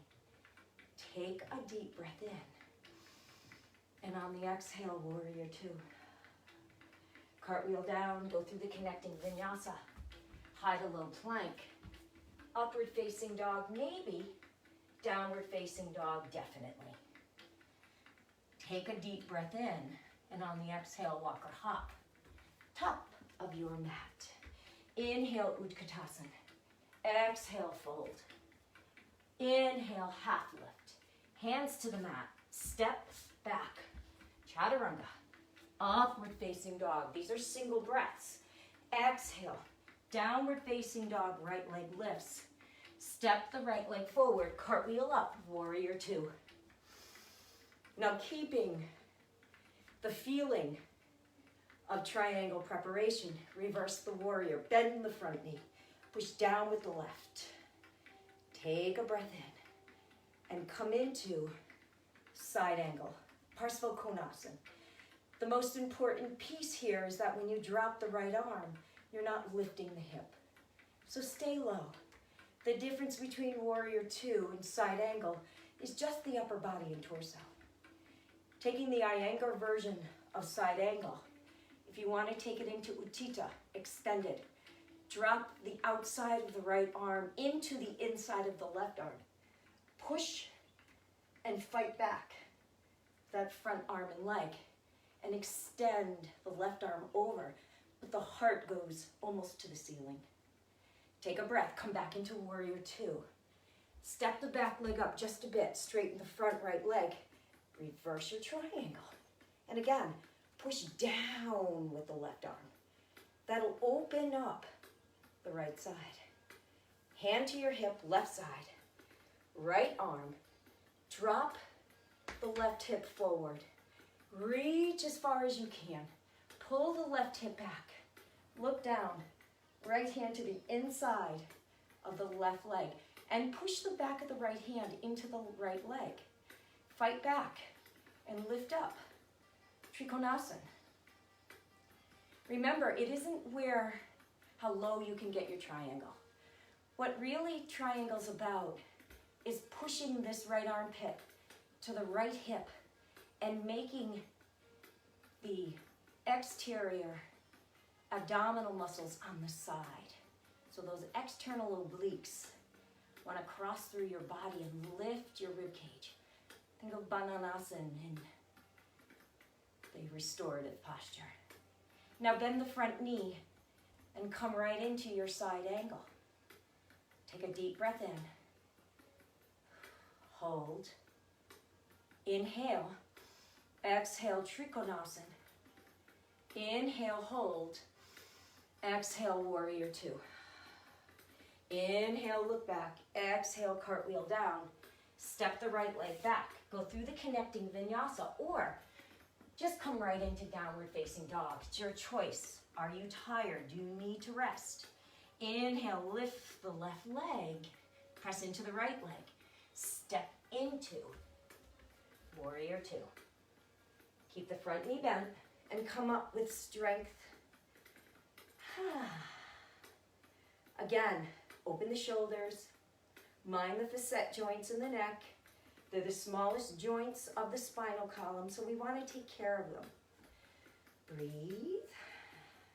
Take a deep breath in. And on the exhale, warrior two. Cartwheel down, go through the connecting vinyasa. High to low plank. Upward facing dog, maybe. Downward facing dog, definitely. Take a deep breath in. And on the exhale, walk or hop. Top of your mat. Inhale, Utkatasana. Exhale, fold. Inhale, half lift. Hands to the mat. Step back. Chaturanga. Upward facing dog. These are single breaths. Exhale. Downward facing dog. Right leg lifts. Step the right leg forward. Cartwheel up. Warrior two. Now keeping the feeling of triangle preparation. Reverse the warrior. Bend the front knee. Push down with the left. Take a breath in and come into side angle, Parsva Konasana. The most important piece here is that when you drop the right arm, you're not lifting the hip. So stay low. The difference between warrior two and side angle is just the upper body and torso. Taking the Iyengar version of side angle, if you want to take it into Utthita, extended. Drop the outside of the right arm into the inside of the left arm. Push and fight back that front arm and leg and extend the left arm over, but the heart goes almost to the ceiling. Take a breath, come back into warrior two. Step the back leg up just a bit, straighten the front right leg, reverse your triangle. And again, push down with the left arm. That'll open up the right side. Hand to your hip, left side. Right arm. Drop the left hip forward. Reach as far as you can. Pull the left hip back. Look down. Right hand to the inside of the left leg. And push the back of the right hand into the right leg. Fight back and lift up. Trikonasana. Remember, it isn't how low you can get your triangle. What really triangle's about is pushing this right armpit to the right hip and making the exterior abdominal muscles on the side. So those external obliques want to cross through your body and lift your rib cage. Think of Bananasana in the restorative posture. Now bend the front knee and come right into your side angle. Take a deep breath in. Hold. Inhale. Exhale, Trikonasana. Inhale, hold. Exhale, warrior two. Inhale, look back. Exhale, cartwheel down. Step the right leg back. Go through the connecting vinyasa, or just come right into downward facing dog. It's your choice. Are you tired? Do you need to rest? Inhale, lift the left leg. Press into the right leg. Step into warrior two. Keep the front knee bent and come up with strength. Again, open the shoulders. Mind the facet joints in the neck. They're the smallest joints of the spinal column, so we want to take care of them. Breathe.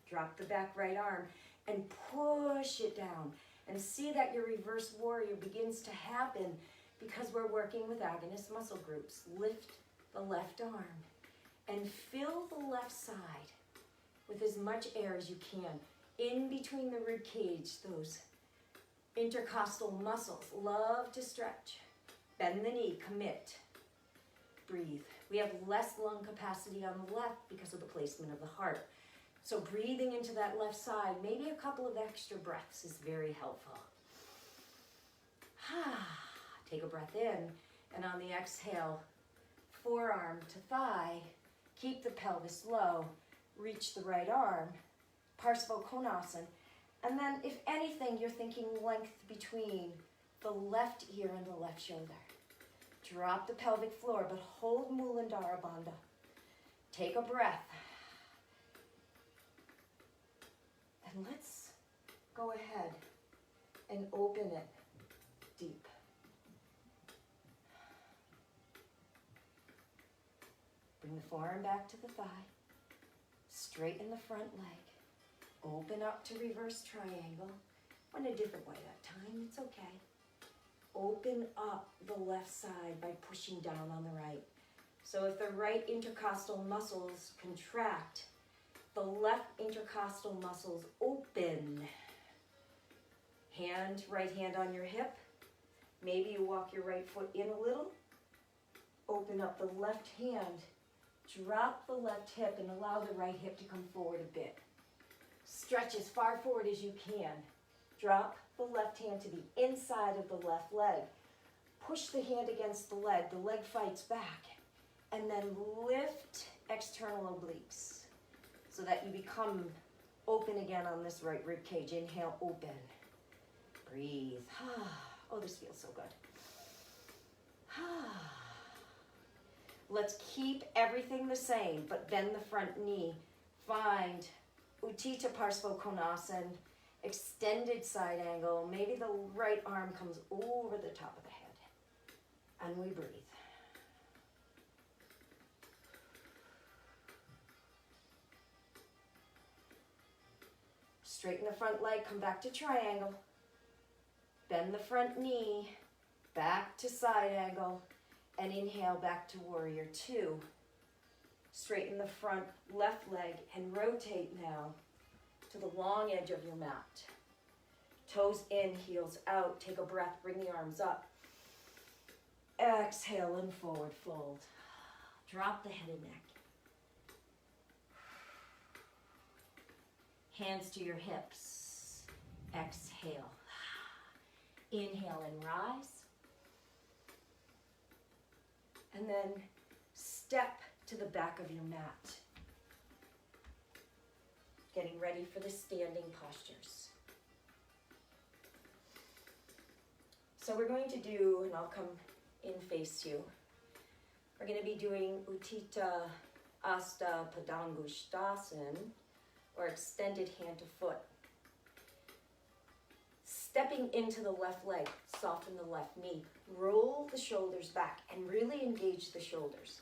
Drop the back right arm and push it down. And see that your reverse warrior begins to happen because we're working with agonist muscle groups. Lift the left arm and fill the left side with as much air as you can. In between the rib cage, those intercostal muscles love to stretch. Bend the knee, commit. Breathe. We have less lung capacity on the left because of the placement of the heart. So breathing into that left side, maybe a couple of extra breaths is very helpful. Take a breath in, and on the exhale, forearm to thigh, keep the pelvis low, reach the right arm, Parsvakonasana, and then if anything, you're thinking length between the left ear and the left shoulder. Drop the pelvic floor, but hold Muladhara Bandha. Take a breath. And let's go ahead and open it deep. Bring the forearm back to the thigh. Straighten the front leg. Open up to reverse triangle. Went a different way that time, it's okay. Open up the left side by pushing down on the right. So if the right intercostal muscles contract, the left intercostal muscles open. Right hand on your hip. Maybe you walk your right foot in a little. Open up the left hand. Drop the left hip and allow the right hip to come forward a bit. Stretch as far forward as you can. Drop the left hand to the inside of the left leg. Push the hand against the leg fights back. And then lift external obliques so that you become open again on this right rib cage. Inhale, open. Breathe. Oh, this feels so good. Let's keep everything the same, but bend the front knee. Find Utthita Parsvakonasana, extended side angle. Maybe the right arm comes over the top of the head. And we breathe. Straighten the front leg, come back to triangle. Bend the front knee, back to side angle, and inhale back to warrior two. Straighten the front left leg and rotate now to the long edge of your mat. Toes in, heels out. Take a breath, bring the arms up. Exhale and forward fold. Drop the head and neck. Hands to your hips. Exhale. Inhale and rise. And then step to the back of your mat. Getting ready for the standing postures. So we're going to do, and I'll come in face you. We're going to be doing Utthita Asta Padangusthasana, or extended hand to foot. Stepping into the left leg, soften the left knee. Roll the shoulders back and really engage the shoulders.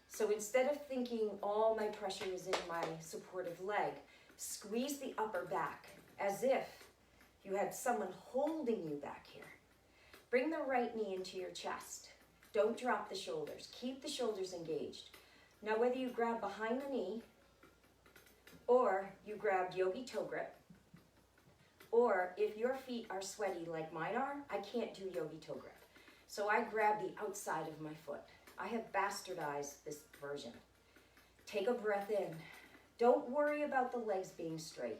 So instead of thinking all my pressure is in my supportive leg, squeeze the upper back as if you had someone holding you back here. Bring the right knee into your chest. Don't drop the shoulders. Keep the shoulders engaged. Now whether you grab behind the knee, or you grab yogi toe grip, or if your feet are sweaty like mine are, I can't do yogi toe grip. So I grab the outside of my foot. I have bastardized this version. Take a breath in. Don't worry about the legs being straight.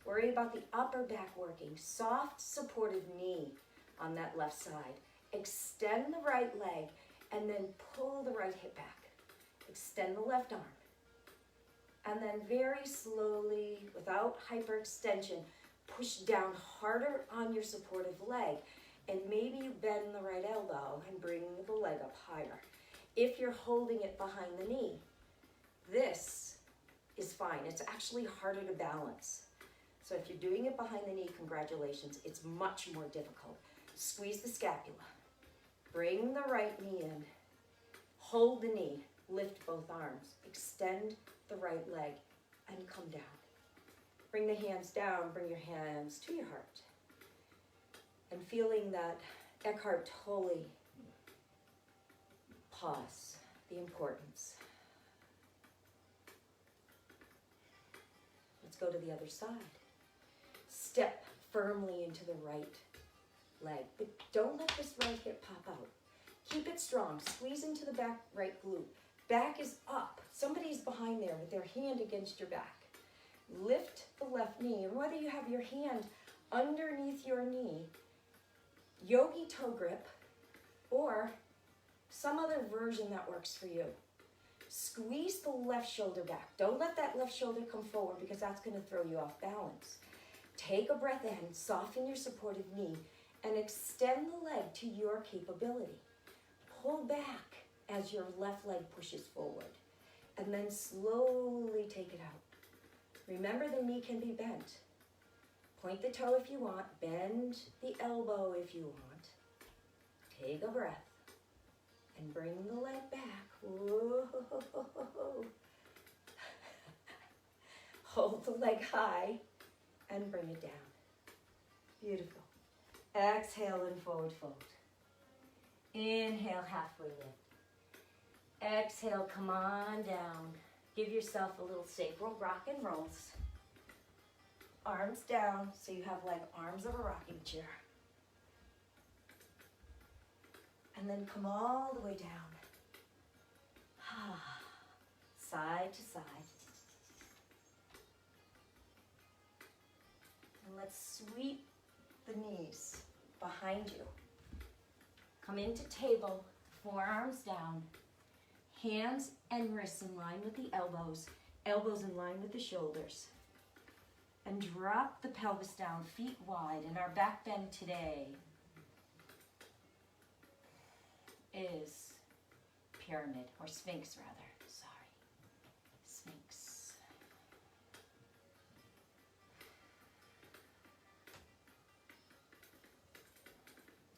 Worry about the upper back working. Soft, supportive knee on that left side. Extend the right leg and then pull the right hip back. Extend the left arm. And then very slowly, without hyperextension, push down harder on your supportive leg. And maybe you bend the right elbow and bring the leg up higher. If you're holding it behind the knee, this is fine. It's actually harder to balance. So if you're doing it behind the knee, congratulations. It's much more difficult. Squeeze the scapula. Bring the right knee in. Hold the knee. Lift both arms. Extend the right leg and come down. Bring the hands down. Bring your hands to your heart. And feeling that Eckhart Tolle pause, the importance. Let's go to the other side. Step firmly into the right leg, but don't let this right hip pop out. Keep it strong. Squeeze into the back right glute. Back is up. Somebody's behind there with their hand against your back. Lift the left knee, and whether you have your hand underneath your knee, yogi toe grip, or some other version that works for you. Squeeze the left shoulder back. Don't let that left shoulder come forward because that's going to throw you off balance. Take a breath in, soften your supported knee, and extend the leg to your capability. Pull back as your left leg pushes forward, and then slowly take it out. Remember, the knee can be bent. Point the toe if you want, bend the elbow if you want. Take a breath and bring the leg back. Whoa. Hold the leg high and bring it down. Beautiful. Exhale and forward fold. Inhale, halfway lift. Exhale, come on down. Give yourself a little sacral rock and rolls. Arms down so you have like arms of a rocking chair. And then come all the way down. Side to side. And let's sweep the knees behind you. Come into table, forearms down. Hands and wrists in line with the elbows. Elbows in line with the shoulders. And drop the pelvis down, feet wide. And our back bend today is pyramid, or sphinx rather. Sorry. Sphinx.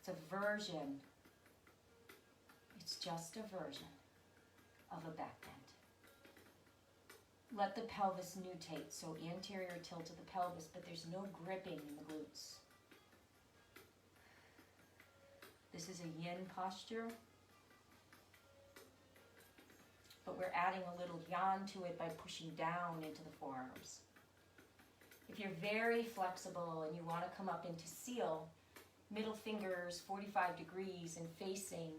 It's a version. It's just a version of a back bend. Let the pelvis nutate, so anterior tilt of the pelvis, but there's no gripping in the glutes. This is a yin posture, but we're adding a little yang to it by pushing down into the forearms. If you're very flexible and you want to come up into seal, middle fingers 45 degrees and facing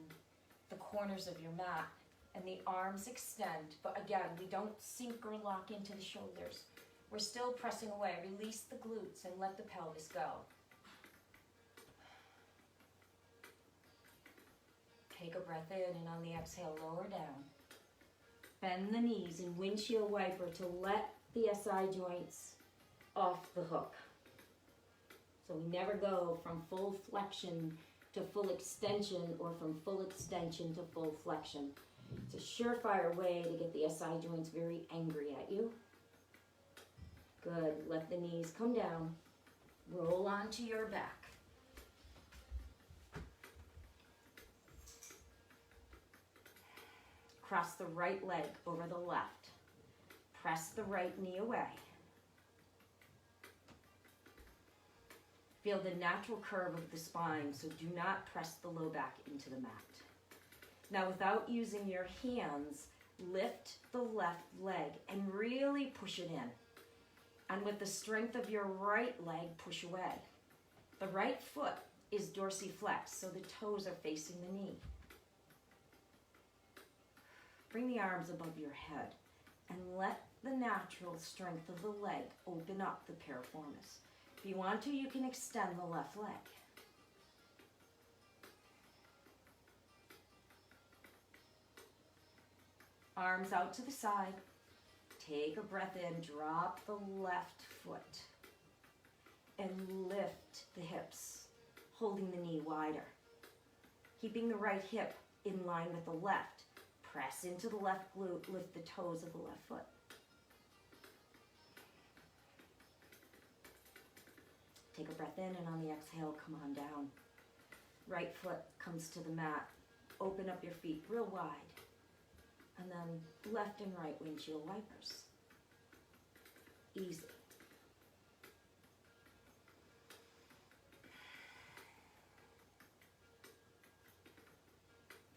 the corners of your mat, and the arms extend, but again, we don't sink or lock into the shoulders. We're still pressing away. Release the glutes and let the pelvis go. Take a breath in, and on the exhale, lower down. Bend the knees and windshield wiper to let the SI joints off the hook. So we never go from full flexion to full extension, or from full extension to full flexion. It's a surefire way to get the SI joints very angry at you. Good. Let the knees come down. Roll onto your back. Cross the right leg over the left. Press the right knee away. Feel the natural curve of the spine, so do not press the low back into the mat. Now, without using your hands, lift the left leg and really push it in. And with the strength of your right leg, push away. The right foot is dorsiflexed, so the toes are facing the knee. Bring the arms above your head and let the natural strength of the leg open up the piriformis. If you want to, you can extend the left leg. Arms out to the side. Take a breath in. Drop the left foot. And lift the hips, holding the knee wider. Keeping the right hip in line with the left. Press into the left glute. Lift the toes of the left foot. Take a breath in, and on the exhale, come on down. Right foot comes to the mat. Open up your feet real wide. And then left and right windshield wipers. Easy.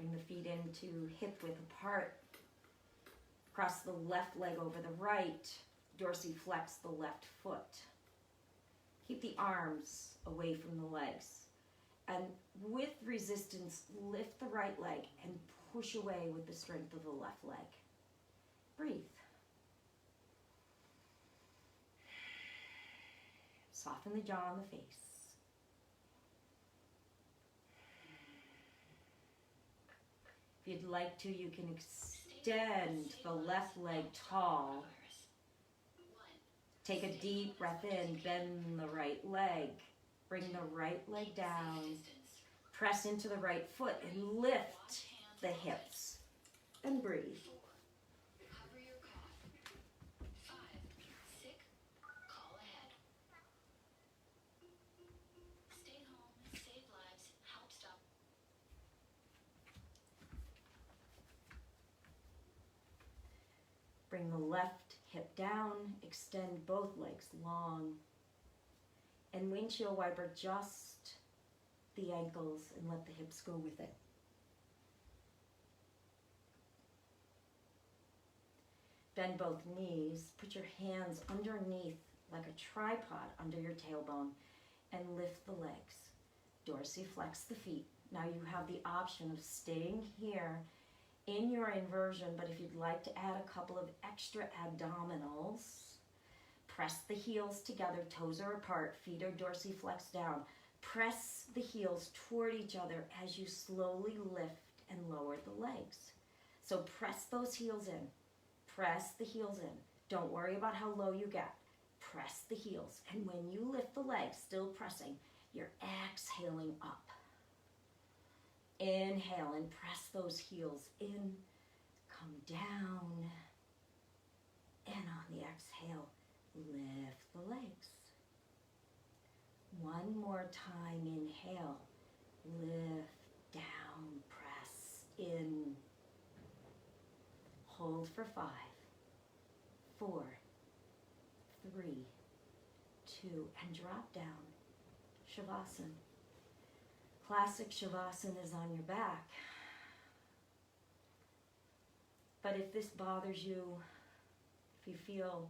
Bring the feet into hip width apart. Cross the left leg over the right. Dorsiflex the left foot. Keep the arms away from the legs. And with resistance, lift the right leg and push away with the strength of the left leg. Breathe. Soften the jaw and the face. If you'd like to, you can extend the left leg tall. Take a deep breath in, bend the right leg. Bring the right leg down. Press into the right foot and lift the hips. And breathe. Bring the left hip down, extend both legs long, and windshield wiper just the ankles and let the hips go with it. Bend both knees, put your hands underneath like a tripod under your tailbone and lift the legs. Dorsiflex the feet. Now you have the option of staying here in your inversion, but if you'd like to add a couple of extra abdominals, press the heels together, toes are apart, feet are dorsiflex down. Press the heels toward each other as you slowly lift and lower the legs. So press those heels in. Press the heels in. Don't worry about how low you get. Press the heels. And when you lift the legs, still pressing, you're exhaling up. Inhale and press those heels in. Come down. And on the exhale, lift the legs. One more time, inhale. Lift, down, press, in. Hold for 5, 4, 3, 2, and drop down. Shavasana. Classic Shavasana is on your back. But if this bothers you, if you feel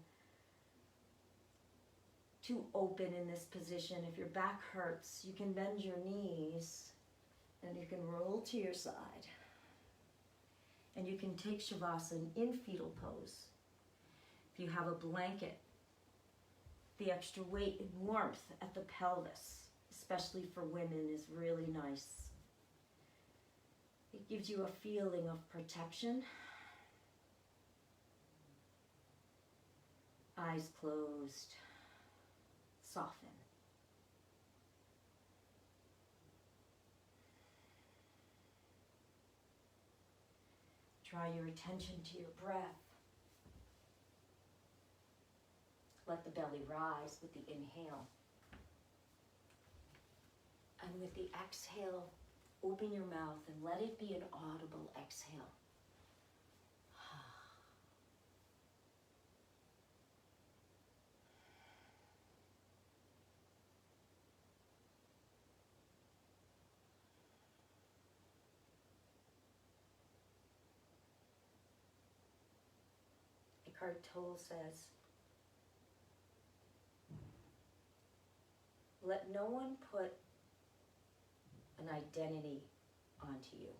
too open in this position, if your back hurts, you can bend your knees and you can roll to your side. And you can take Shavasana in fetal pose. If you have a blanket, the extra weight and warmth at the pelvis, especially for women, is really nice. It gives you a feeling of protection. Eyes closed. Soften. Draw your attention to your breath. Let the belly rise with the inhale. And with the exhale, open your mouth and let it be an audible exhale. Eckhart Tolle says, let no one put an identity onto you.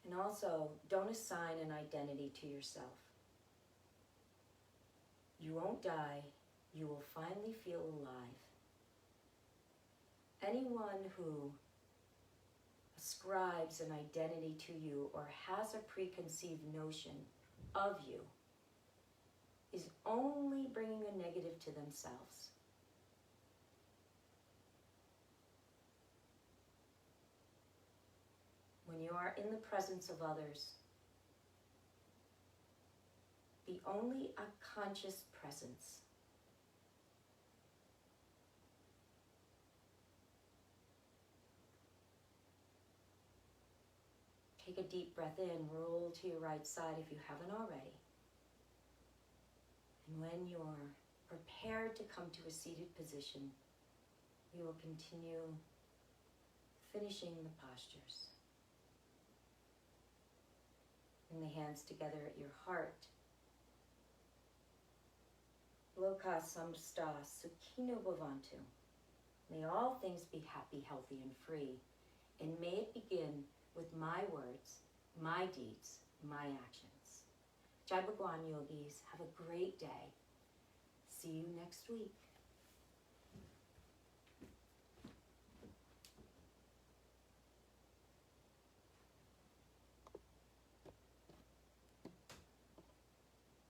And also, don't assign an identity to yourself. You won't die. You will finally feel alive. Anyone who ascribes an identity to you or has a preconceived notion of you is only bringing a negative to themselves. When you are in the presence of others, be only a conscious presence. Take a deep breath in, roll to your right side if you haven't already. And when you're prepared to come to a seated position, you will continue finishing the postures. And the hands together at your heart. Loka samsta sukhino bhavantu. May all things be happy, healthy, and free. And may it begin with my words, my deeds, my actions. Jai Bhagwan Yogis, have a great day. See you next week.